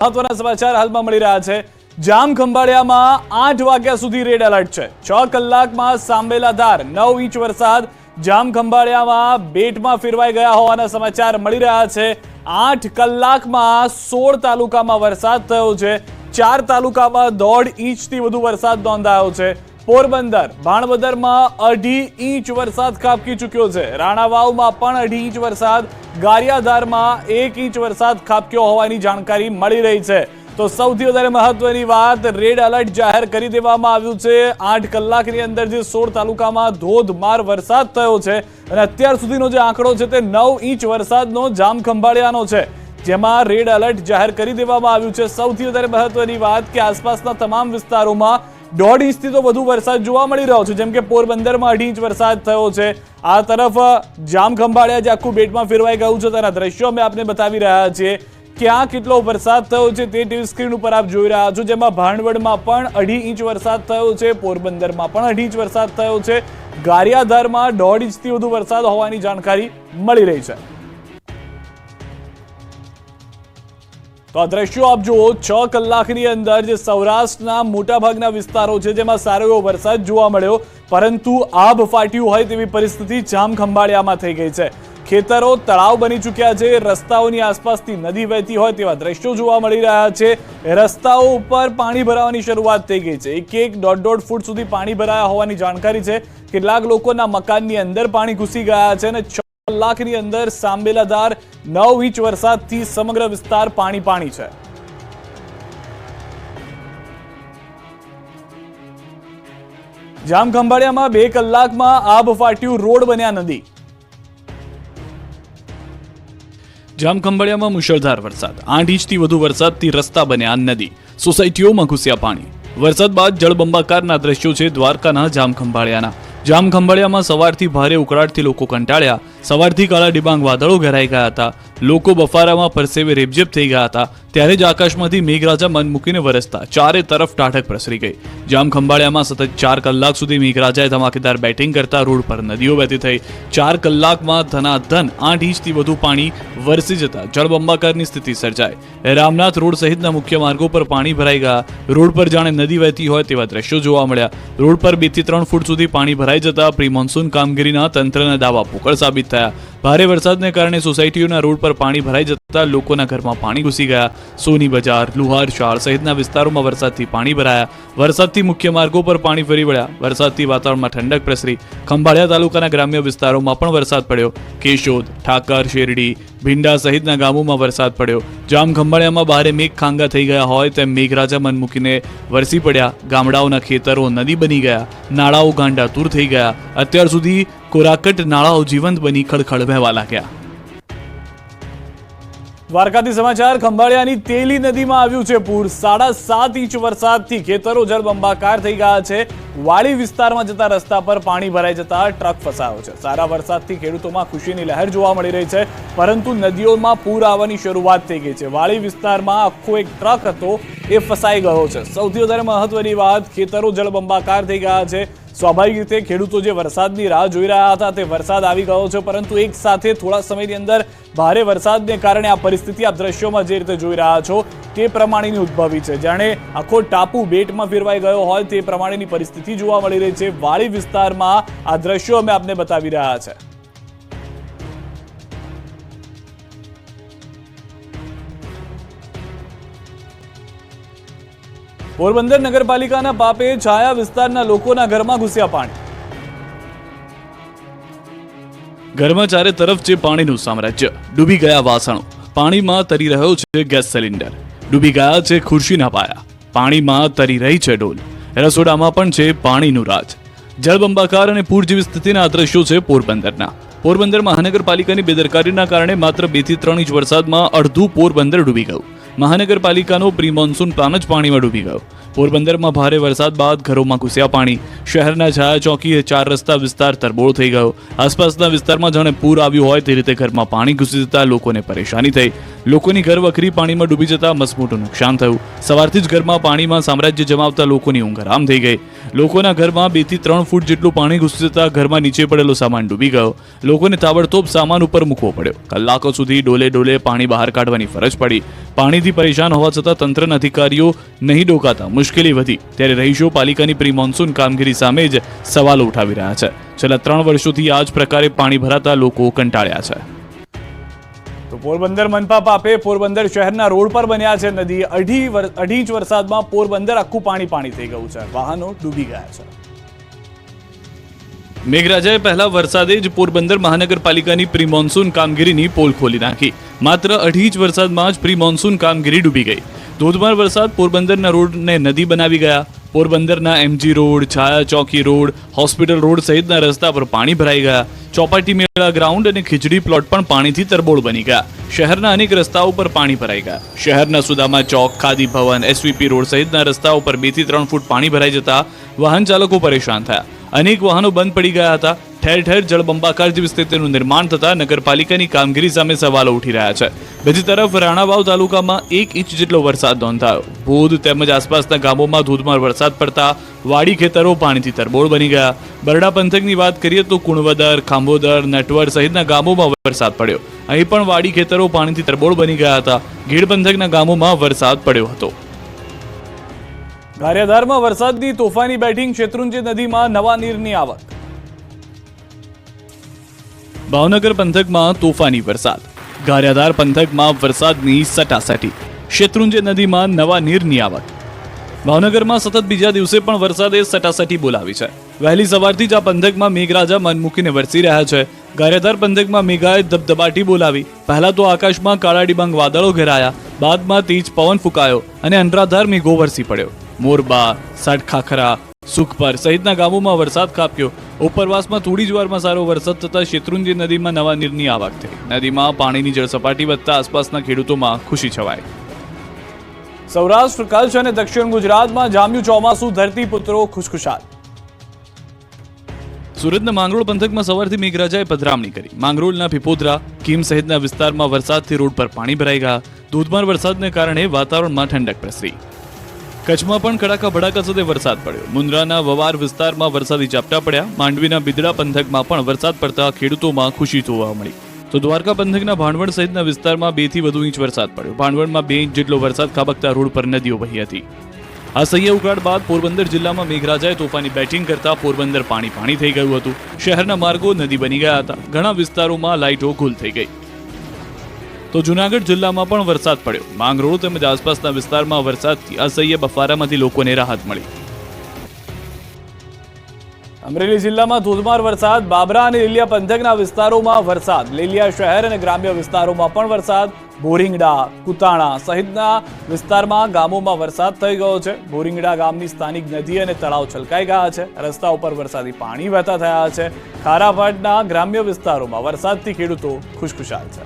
મહત્વના સમાચાર હાલમાં મળી રહ્યા છે। જામ ખંભાળિયામાં 8 વાગ્યા સુધી રેડ એલર્ટ છે। 6 કલાકમાં સાંબેલાધાર 9 ઇંચ વરસાદ જામ ખંભાળિયામાં બેટમાં ફેરવાઈ ગયા હોવાના સમાચાર મળી રહ્યા છે। 8 કલાકમાં 16 તાલુકામાં વરસાદ થયો છે। 4 તાલુકામાં 1.5 ઇંચથી વધુ વરસાદ નોંધાયો છે। પોરબંદર ભાણવદરમાં 2.5 ઇંચ વરસાદ ખાબકી ચૂક્યો છે। રાણાવાવમાં પણ 2.5 ઇંચ વરસાદ, ગારિયાધારમાં 1 ઇંચ વરસાદ ખાબક્યો હોવાની જાણકારી મળી રહી છે। તો સૌથી વધારે મહત્વની વાત, રેડ એલર્ટ જાહેર કરી દેવામાં આવ્યું છે। 8 કલાકની અંદર જે 16 તાલુકામાં ધોધમાર વરસાદ થયો છે અને અત્યાર સુધીનો જે આંકડો છે તે 9 ઇંચ વરસાદનો જામ ખંભાળિયાનો છે, જેમાં રેડ એલર્ટ જાહેર કરી દેવામાં આવ્યું છે। સૌથી વધારે મહત્વની વાત કે આસપાસના તમામ વિસ્તારોમાં 1.5 ઇંચથી તો વધુ વરસાદ જોવા મળી રહ્યો છે। જેમ કે પોરબંદરમાં 2.5 ઇંચ વરસાદ થયો છે। આ તરફ જામ ખંભાળિયા જે આખું બેટમાં ફેરવાઈ ગયું છે તેના દ્રશ્યો અમે આપને બતાવી રહ્યા છીએ। ક્યાં કેટલો વરસાદ થયો છે તે ટીવી સ્ક્રીન ઉપર આપ જોઈ રહ્યા છો, જેમાં ભાણવડમાં પણ 2.5 ઇંચ વરસાદ થયો છે, પોરબંદરમાં પણ 2.5 ઇંચ વરસાદ થયો છે, ગારિયાધારમાં 1.5 ઇંચથી વધુ વરસાદ હોવાની જાણકારી મળી રહી છે। તો આ દ્રશ્યો આપ જુઓ, 6 કલાકની અંદર જે સૌરાષ્ટ્રના મોટાભાગના વિસ્તારો છે જેમાં સારો એવો વરસાદ જોવા મળ્યો, પરંતુ આભ ફાટ્યું હોય તેવી પરિસ્થિતિ જામ ખંભાળિયામાં થઈ ગઈ છે। ખેતરો તળાવ બની ચૂક્યા છે, રસ્તાઓની આસપાસથી નદી વહેતી હોય તેવા દ્રશ્યો જોવા મળી રહ્યા છે। રસ્તાઓ ઉપર પાણી ભરાવાની શરૂઆત થઈ ગઈ છે। 1-1, 1.5 ફૂટ સુધી પાણી ભરાયા હોવાની જાણકારી છે। કેટલાક લોકોના મકાનની અંદર પાણી ઘૂસી ગયા છે અને 6 કલાકની અંદર સાંબેલાધાર 9 ઇંચ વરસાદથી સમગ્ર વિસ્તાર પાણી છે। જામ ખંભાળિયામાં 2 કલાકમાં આભ ફાટ્યું, રોડ બન્યા નદી। જામ ખંભાળિયામાં મુશળધાર વરસાદ, 8 ઇંચથી વધુ વરસાદથી રસ્તા બન્યા નદી, સોસાયટીઓમાં ઘૂસ્યા પાણી। વરસાદ બાદ જળબંબાકારના દ્રશ્યો છે દ્વારકાના જામ ખંભાળિયાના। જામ ખંભાળિયામાં સવારથી ભારે ઉકળાટથી લોકો કંટાળ્યા। સવારથી કાળા ડિબાંગ વાદળો ઘેરાઈ ગયા હતા, લોકો બફારામાં પરસેવે રેબઝેબ થઈ ગયા હતા। ત્યારે જ આકાશમાંથી મેઘરાજા મન મૂકીને વરસતા ચારે તરફ ટાઢક પ્રસરી ગઈ। જામ ખંભાળિયામાં સતત 4 કલાક સુધી મેઘરાજાએ ધમાકેદાર બેટિંગ કરતા રોડ પર નદીઓ વહેતી થઈ। 4 કલાકમાં ધનાધન 8 ઇંચથી વધુ પાણી વરસી જતા જળબંબાકારની સ્થિતિ સર્જાઈ। રામનાથ રોડ સહિતના મુખ્ય માર્ગો પર પાણી ભરાઈ ગયા। રોડ પર જાણે નદી વહેતી હોય તેવા દ્રશ્યો જોવા મળ્યા। રોડ પર 2 થી 3 ફૂટ સુધી પાણી ભરાઈ જતા પ્રી મોન્સૂન કામગીરીના તંત્રના દાવા પોકળ સાબિત થયા। ભારે વરસાદને કારણે સોસાયટીઓના રોડ પર પાણી ભરાઈ જતા લોકોના ઘરમાં પાણી ઘૂસી ગયા। સોની બજાર, લુહાર શાળ સહિતના વિસ્તારોમાં વરસાદથી પાણી ભરાયા। વરસાદથી મુખ્ય માર્ગો પર પાણી ફરી વળ્યા। વરસાદથી વાતાવરણમાં ઠંડક પ્રસરી। ખંભાળિયા તાલુકાના ગ્રામ્ય વિસ્તારોમાં પણ વરસાદ પડ્યો। કેશોદ, ઠાકર, શેરડી, ભીંડા સહિતના ગામોમાં વરસાદ પડ્યો। જામ ખંભાળિયામાં ભારે મેઘ ખાંગા થઈ ગયા હોય તેમ મેઘરાજા મન મૂકીને વરસી પડ્યા। ગામડાઓના ખેતરો નદી બની ગયા, નાળાઓ ગાંડાતુર થઈ ગયા। અત્યાર સુધી કોરાકટ નાળાઓ જીવંત બની ખળખળ વહેવા લાગ્યા। દ્વારકાથી સમાચાર, ખંભાળિયાની તેલી નદીમાં આવ્યું છે પૂર। 7.5 ઇંચ વરસાદથી ખેતરો જળબંબાકાર થઈ ગયા છે। વાડી વિસ્તારમાં જતા રસ્તા પર પાણી ભરાઈ જતા ટ્રક ફસાયો છે। સારા વરસાદથી ખેડૂતોમાં ખુશીની લહેર જોવા મળી રહી છે, પરંતુ નદીઓમાં પૂર આવવાની શરૂઆત થઈ ગઈ છે। વાડી વિસ્તારમાં આખો એક ટ્રક હતો એ ફસાઈ ગયો છે। સૌથી વધારે મહત્વની વાત, ખેતરો જળબંબાકાર થઈ ગયા છે। સ્વાભાવિક રીતે ખેડૂતો જે વરસાદની રાહ જોઈ રહ્યા હતા તે વરસાદ આવી ગયો છે, પરંતુ એક સાથે થોડા સમયની અંદર ભારે વરસાદને કારણે આ પરિસ્થિતિ આપ દ્રશ્યોમાં જે રીતે જોઈ રહ્યા છો તે પ્રમાણેની ઉદ્ભવી છે। જાણે આખો ટાપુ બેટમાં ફેરવાઈ ગયો હોય તે પ્રમાણેની પરિસ્થિતિ જોવા મળી રહી છે। વાડી વિસ્તારમાં આ દ્રશ્યો અમે આપને બતાવી રહ્યા છે। પોરબંદર નગરપાલિકાના પાપે છાયા વિસ્તારના લોકોના ઘરમાં ઘૂસ્યા પાણી। ઘરમાં ચારે તરફ છે પાણીનું સામ્રાજ્ય। ડૂબી ગયા વાસણો, પાણીમાં તરી રહ્યો છે ગેસ સિલિન્ડર, ડૂબી ગયા છે ખુરશીના પાયા, પાણીમાં તરી રહી છે ડોલ, રસોડામાં પણ છે પાણીનું રાજ। જળબંબાકાર અને પૂર જેવી સ્થિતિના દ્રશ્યો છે પોરબંદરના। પોરબંદર મહાનગરપાલિકાની બેદરકારીના કારણે માત્ર 2 થી 3 ઇંચ વરસાદમાં અડધું પોરબંદર ડૂબી ગયું। મહાનગરપાલિકાનો પ્રી મોન્સૂન પ્લાન જ પાણીમાં ડૂબી ગયો। પોરબંદરમાં ભારે વરસાદ બાદ ઘરોમાં ઘૂસ્યા પાણી। શહેરના છાયા ચોકી 4 રસ્તા વિસ્તાર તરબોળ થઈ ગયો। આસપાસના વિસ્તારમાં જાણે પૂર આવ્યું હોય તે રીતે ઘરમાં પાણી ઘૂસી જતા લોકોને પરેશાની થઈ। લોકોની ઘર વખરી પાણીમાં ડૂબી જતા મસમોટું નુકસાન થયું। સવારથી જ ઘરમાં પાણીમાં સામ્રાજ્ય જમાવતા લોકોની ઊંઘ હરામ થઈ ગઈ। લોકોના ઘરમાં 2 થી 3 ફૂટ જેટલું પાણી ઘૂસી જતા ઘરમાં નીચે પડેલો સામાન ડૂબી ગયો। લોકોને તાબડતોબ સામાન ઉપર મૂકવો પડ્યો। કલાકો સુધી ડોલે ડોલે પાણી બહાર કાઢવાની ફરજ પડી। પાણીથી પાણીથી પરેશાન હોવા છતાં તંત્રના અધિકારીઓ નહીં ડોકાતા મુશ્કેલી વધી, ત્યારે રહીશો પાલિકાની પ્રી મોન્સૂન કામગીરી સામે જ સવાલો ઉઠાવી રહ્યા છે. છેલ્લા 3 વર્ષોથી આ જ પ્રકારે પાણી ભરાતા લોકો કંટાળ્યા છે. તો પોરબંદર મનપા પાપે પોરબંદર શહેરના રોડ પર બન્યા છે નદી. અઢી ઇંચ વરસાદમાં પોરબંદર આખું પાણી થઈ ગયું છે. વાહનો ડૂબી ગયા છે. મેઘરાજાએ પહેલા વરસાદે જ પોરબંદર મહાનગરપાલિકાની પ્રી મોન્સૂન કામગીરીની પોલ ખોલી નાખી. માત્ર 2.5 ઇંચ વરસાદમાં જ પ્રી મોન્સૂન કામગીરી ડૂબી ગઈ. ધોધમાર વરસાદ પોરબંદરના રોડને નદી બનાવી ગયા. પોરબંદરના એમજી રોડ, છાયા ચોકી રોડ, હોસ્પિટલ રોડ સહિતના રસ્તા પર પાણી ભરાઈ ગયા. ચોપાટી મેળા ગ્રાઉન્ડ અને ખીચડી પ્લોટ પણ પાણીથી તરબોળ બની ગયા. શહેરના અનેક રસ્તાઓ પર પાણી ભરાઈ ગયા. શહેરના સુદામા ચોક, ખાદી ભવન, એસવીપી રોડ સહિતના રસ્તાઓ પર 2 થી 3 ફૂટ પાણી ભરાઈ જતા વાહન ચાલકો પરેશાન થયા. અનેક વાહનો બંધ પડી ગયા હતા. ઠેર ઠેર જળબંબાકાર જેવી સ્થિતિનું નિર્માણ થતા નગરપાલિકાની કામગીરી સામે સવાલો ઉઠી રહ્યા છે. બીજી તરફ રાણાવાવ તાલુકામાં 1 ઇંચ જેટલો વરસાદ નોંધાયો. ભૂદ તેમજ આસપાસના ગામોમાં ધોધમાર વરસાદ પડતા વાડી ખેતરો પાણીથી તરબોળ બની ગયા. બરડા પંથકની વાત કરીએ તો કુણવદર, ખાંભોદર, નટવર સહિતના ગામોમાં વરસાદ પડ્યો. અહીં પણ વાડી ખેતરો પાણીથી તરબોળ બની ગયા હતા. ગીડ પંથકના ગામોમાં વરસાદ પડ્યો હતો. ગારિયાધારમાં વરસાદની તોફાની બેટિંગ, શેત્રુંજી નદીમાં નવા નીરની આવક. ભાવનગર પંથકમાં તોફાની વરસાદ. ગારિયાધાર પંથકમાં વરસાદની સટાસટી. શેત્રુંજી નદીમાં નવા નીરની આવક. ભાવનગરમાં સતત બીજા દિવસે પણ વરસાદે સટાસટી બોલાવી છે. વહેલી સવારથી જ આ પંથકમાં મેઘરાજા મન મૂકીને વરસી રહ્યા છે. ગારિયાધાર પંથકમાં મેઘાએ ધબધબાટી બોલાવી. પહેલા તો આકાશમાં કાળા ડિબાંગ વાદળો ઘેરાયા, બાદમાં તેજ પવન ફૂંકાયો અને અનરાધાર મેઘો વરસી પડ્યો. મોરબા, સાટખાખરા, સુખપર સહિતના ગામોમાં વરસાદ ખાબક્યો. ઉપરવાસમાં થોડી જ વારમાં સારો વરસાદ થતા શેત્રુંજી નદીમાં નવા નીરની આવક થઈ. નદીમાં પાણીની જળસપાટી વધતા આસપાસના ખેડૂતોમાં ખુશી છવાઈ. સૌરાષ્ટ્ર, કચ્છ અને દક્ષિણ ગુજરાતમાં જામ્યું ચોમાસું, ધરતીપુત્રો ખુશખુશાલ. સુરતના માંગરોળ પંથકમાં સવારથી મેઘરાજાએ પધરામણી કરી. માંગરોળના પીપોદરા, કીમ સહિતના વિસ્તારમાં વરસાદથી રોડ પર પાણી ભરાઈ ગયા. ધોધમાર વરસાદને કારણે વાતાવરણમાં ઠંડક પ્રસરી. કચ્છમાં પણ કડાકા ભડાકા સાથે વરસાદ પડ્યો. મુન્દ્રાના વવાર વિસ્તારમાં વરસાદી ઝાપટા પડ્યા. માંડવીના બિદડા પંથકમાં પણ વરસાદ પડતા ખેડૂતોમાં ખુશી જોવા મળી. તો દ્વારકા પંથકના ભાણવડ સહિતના વિસ્તારમાં 2 થી વધુ ઇંચ વરસાદ પડ્યો. ભાણવડમાં 2 ઇંચ જેટલો વરસાદ ખાબકતા રોડ પર નદીઓ વહી હતી. આ સહ્ય ઉકાળ બાદ પોરબંદર જિલ્લામાં મેઘરાજાએ તોફાની બેટિંગ કરતા પોરબંદર પાણી થઈ ગયું હતું. શહેરના માર્ગો નદી બની ગયા હતા. ઘણા વિસ્તારોમાં લાઇટો ગુલ થઈ ગઈ. તો જૂનાગઢ જિલ્લામાં પણ વરસાદ પડ્યો. માંગરોળ તેમજ આસપાસના વિસ્તારમાં વરસાદથી અસહ્ય બફારામાંથી લોકોને રાહત મળી. અમરેલી જિલ્લામાં ધોધમાર વરસાદ. બાબરા અને લીલિયા પંથકના વિસ્તારોમાં વરસાદ. લીલિયા શહેર અને ગ્રામ્ય વિસ્તારોમાં પણ વરસાદ. બોરિંગડા, કુતાણા સહિતના વિસ્તારમાં ગામોમાં વરસાદ થઈ ગયો છે. બોરિંગડા ગામની સ્થાનિક નદી અને તળાવ છલકાઈ ગયા છે. રસ્તા ઉપર વરસાદી પાણી વહેતા થયા છે. ખારાપાટના ગ્રામ્ય વિસ્તારોમાં વરસાદથી ખેડૂતો ખુશખુશાલ છે.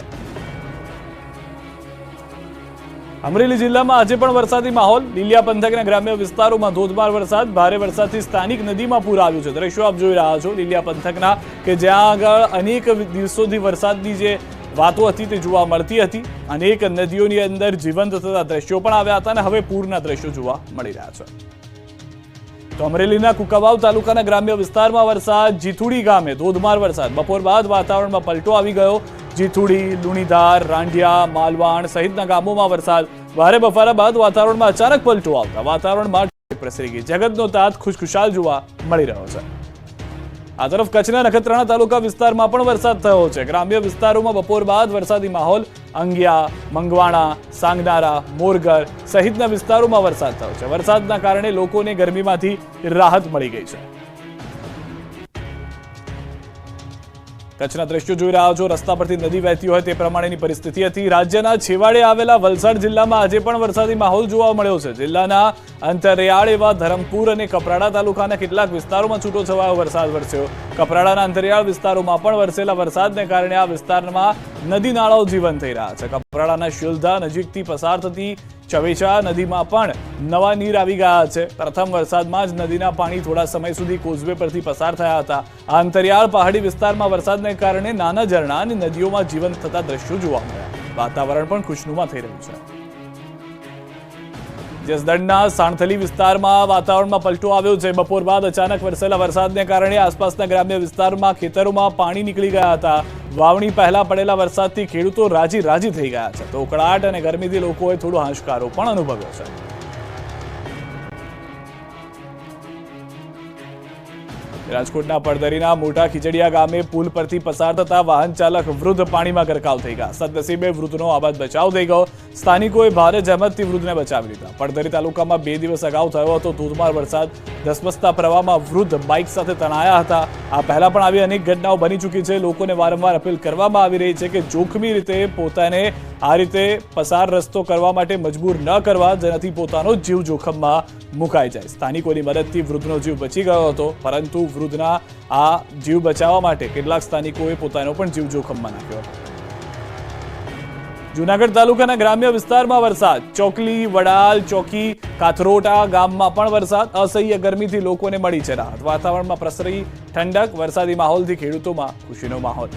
અમરેલી જિલ્લામાં આજે પણ વરસાદી માહોલ. લીલિયા પંથકના ગ્રામ્ય વિસ્તારોમાં ધોધમાર વરસાદ. ભારે વરસાદથી સ્થાનિક નદીમાં પૂર આવ્યું છે. દ્રશ્યો આપ જોઈ રહ્યા છો લીલિયા પંથકના, કે જ્યાં આગળ અનેક દિવસોથી વરસાદની જે વાતો હતી તે જોવા મળતી હતી. અનેક નદીઓની અંદર જીવંત થતા દ્રશ્યો પણ આવ્યા હતા અને હવે પૂરના દ્રશ્યો જોવા મળી રહ્યા છે. તો અમરેલીના કુકાવાવ તાલુકાના ગ્રામ્ય વિસ્તારમાં વરસાદ. જીથુડી ગામે ધોધમાર વરસાદ. બપોર બાદ વાતાવરણમાં પલટો આવી ગયો. જીથુડી, લુણીધાર, રાંઢિયા, માલવાણ સહિતના ગામોમાં વરસાદ. ભારે બફારા બાદ વાતાવરણમાં અચાનક પલટો આવતા વાતાવરણમાં પ્રસરી ગઈ. જગતનો તાત ખુશખુશાલ જોવા મળી રહ્યો છે. આ તરફ કચ્છના નખત્રાણા તાલુકા વિસ્તારમાં પણ વરસાદ થયો છે. ગ્રામ્ય વિસ્તારોમાં બપોર બાદ વરસાદી માહોલ. અંગિયા, મંગવાણા, સાંગનારા, મોરગર સહિતના વિસ્તારોમાં વરસાદ થયો છે. વરસાદના કારણે લોકોને ગરમીમાંથી રાહત મળી ગઈ છે. કચ્છના દ્રશ્યો જોઈ રહ્યા છો. રસ્તા પરથી નદી વહેતી હોય તે પ્રમાણેની પરિસ્થિતિ હતી. રાજ્યના છેવાડે આવેલા વલસાડ જિલ્લામાં આજે પણ વરસાદી માહોલ જોવા મળ્યો છે. જિલ્લાના અંતરિયાળ એવા ધરમપુર અને કપરાડા તાલુકાના કેટલાક વિસ્તારોમાં છૂટોછવાયો વરસાદ વરસ્યો. કપરાડાના અંતરિયાળ વિસ્તારોમાં પણ વરસેલા વરસાદને કારણે આ વિસ્તારમાં નદી નાળાઓ જીવંત થઈ રહ્યા છે. કપરાડાના શિલધા નજીકથી પસાર થતી ચવેચા નદીમાં પણ નવા નીર આવી ગયા છે. પ્રથમ વરસાદમાં જ નદીના પાણી થોડા સમય સુધી કોઝવે પરથી પસાર થયા હતા. આ અંતરિયાળ પહાડી વિસ્તારમાં વરસાદને કારણે નાના ઝરણા અને નદીઓમાં જીવંત થતા દ્રશ્યો જોવા મળ્યા. વાતાવરણ પણ ખુશનુમા થઈ રહ્યું છે. જસદણના સાણથલી વિસ્તારમાં વાતાવરણમાં પલટો આવ્યો છે. બપોર બાદ અચાનક વરસેલા વરસાદને કારણે આસપાસના ગ્રામ્ય વિસ્તારમાં ખેતરોમાં પાણી નીકળી ગયા હતા. વાવણી પહેલા પડેલા વરસાદથી ખેડૂતો રાજી થઈ ગયા છે તો ઉકળાટ અને ગરમીથી લોકોએ થોડો હાશકારો પણ અનુભવ્યો છે. રાજકોટના પડદરીના મોટા ખીજડીયા ગામે પુલ પરથી પસાર થતા વાહન ચાલક વૃદ્ધ પાણીમાં ગરકાવ થઈ ગયા. સદનસીબે વૃદ્ધનો આબાદ બચાવ થઈ ગયો. સ્થાનિકોએ ભારે જહેમતથી વૃદ્ધને બચાવી લીધા. પડદરી તાલુકામાં 2 દિવસ અગાઉ થયો હતો ધોધમાર વરસાદ. ધસમસતા પ્રવાહમાં વૃદ્ધ બાઇક સાથે તણાયા હતા. આ પહેલા પણ આવી અનેક ઘટનાઓ બની ચૂકી છે. લોકોને વારંવાર અપીલ કરવામાં આવી રહી છે કે જોખમી રીતે પોતાને આ રીતે પસાર રસ્તો કરવા માટે મજબૂર ન કરવા, જેનાથી પોતાનો જીવ જોખમમાં મુકાઈ જાય. સ્થાનિકોની મદદથી વૃદ્ધનો જીવ બચી ગયો હતો, પરંતુ વૃદ્ધના આ જીવ બચાવવા માટે કેટલાક સ્થાનિકોએ પોતાનો પણ જીવ જોખમમાં નાખ્યો હતો. જૂનાગઢ તાલુકાના ગ્રામ્ય વિસ્તારમાં વરસાદ. ચોકલી, વડાલ, ચોકી, કાથરોટા ગામમાં પણ વરસાદ. અસહ્ય ગરમીથી લોકોને મળી છે રાહત. વાતાવરણમાં પ્રસરી ઠંડક. વરસાદી માહોલથી ખેડૂતોમાં ખુશીનો માહોલ.